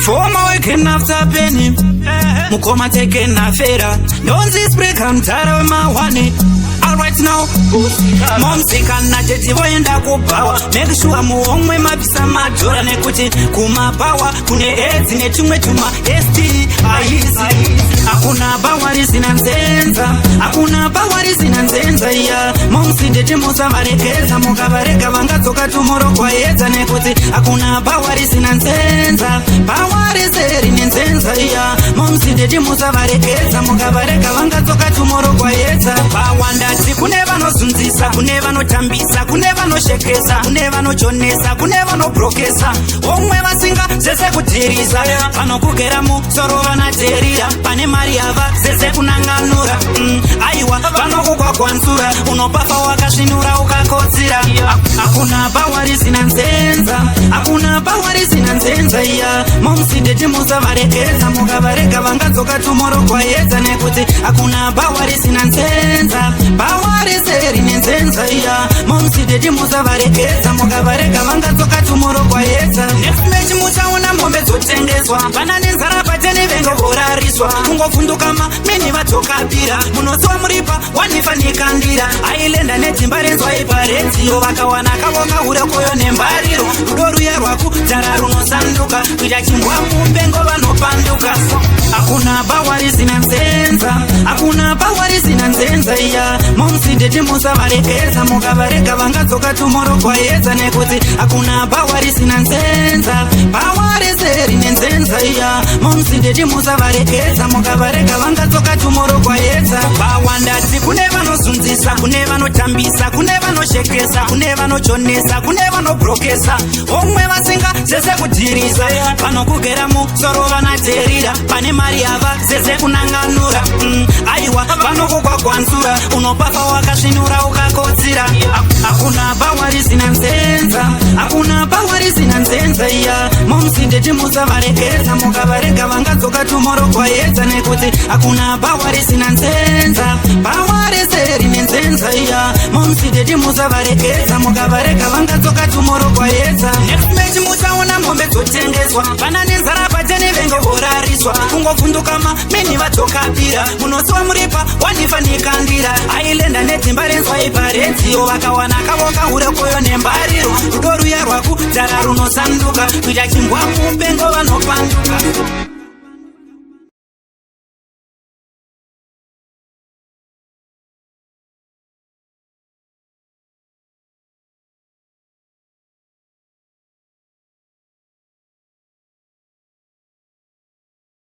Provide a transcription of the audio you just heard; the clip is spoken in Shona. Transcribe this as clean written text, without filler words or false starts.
Former working after penny. Mukoma taken affair. Don't this break I'm tired of my honey. Alright now, mom sick and not yet voyenda go power. Make sure muomwe mabisa majora nekuti kuma power. Kune heads in a chuma ST. Akuna bawari sinanzenza. Akuna bawari sinanzenza ya. Mom sindete musa varekeza. Mukavareka vangatsoka tumoro kwa yedza nekuti akuna bawari sinanzenza. Bawari seri nenzenza ya. Mom sindete musa varekeza. Mukavareka vangatsoka tumoro kwa yedza. Bawandati kune vanozunzisa, kune vanotambisa, kune vanoshekesa, kune vanochonesa, kune vanobrokesa. Omwe vasinga zese kutirisa. Vanokugera musoro vanaterira. Pane mari yava zese kunanganura. Aiwa vanokugwagwanzura. Unopafa wakasvinura ukakotsira. Akuna bawari sinanzenza. Akuna bawari sinanzenza ya. Momsindete musa varekeza. Mukavareka vangatsoka tumoro kwa yedza nekuti akuna bawari sinanzenza. Bawari seri nenzenza ya. Momsindete musa varekeza. Mukavareka vangatsoka tumoro kwa yedza. Next match muchaona mombe dzotengeswa. Vana nenzara patene vengo vorariswa. Kungovhunduka mini vatokapira. Munoziwa muripa wanifanikandira. Ailenda netimba renzwa iparedziyo. Vakawana kavonga ure koyo nembariro. Rudo ruya rwaku dzara runosanduka. Kuita chimbwa mupengo vanopanduka. Akuna bawari sinanzenza. Akuna bawari sinanzenza ya. Momsindete musa varekeza. Mukavareka vangatsoka tumoro kwa yedza nekuti akuna bawari sinanzenza. Bawari seri nenzenza ya. Momsindete musa varekeza. Mukavareka vangatsoka tumoro kwa yedza. Bawandati kune vanozunzisa, kune vanotambisa, kune vanoshekesa, kune vanochonesa, kune vanobrokesa. Omwe vasinga zese kutirisa. Vanokugera musoro vanaterira. Pane mari yava zese kunanganura. Aiwa vanokugwagwanzura. Unopafa wakasvinura ukakotsira. Akuna bawari sinanzenza. Akuna bawari sinanzenza ya. Momsindete musa varekeza. Mukavareka vangatsoka tumoro kwa yedza nekuti akuna bawari sinanzenza. Bawari seri nenzenza ya. Momsindete musa varekeza. Mukavareka vangatsoka tumoro kwa yedza. Next match muchaona mombe dzotengeswa. Vana nenzara patene vengo vorariswa. Kungovhunduka mini vatokapira. Munoziwa muripa wanifanikandira. Ailenda netimba renzwa iparedziyo. Vakawana kavoka ure koyo nembariro. Rudo ruya rwaku dzara runosanduka. Kuita chimbwa mupengo vanopanduka.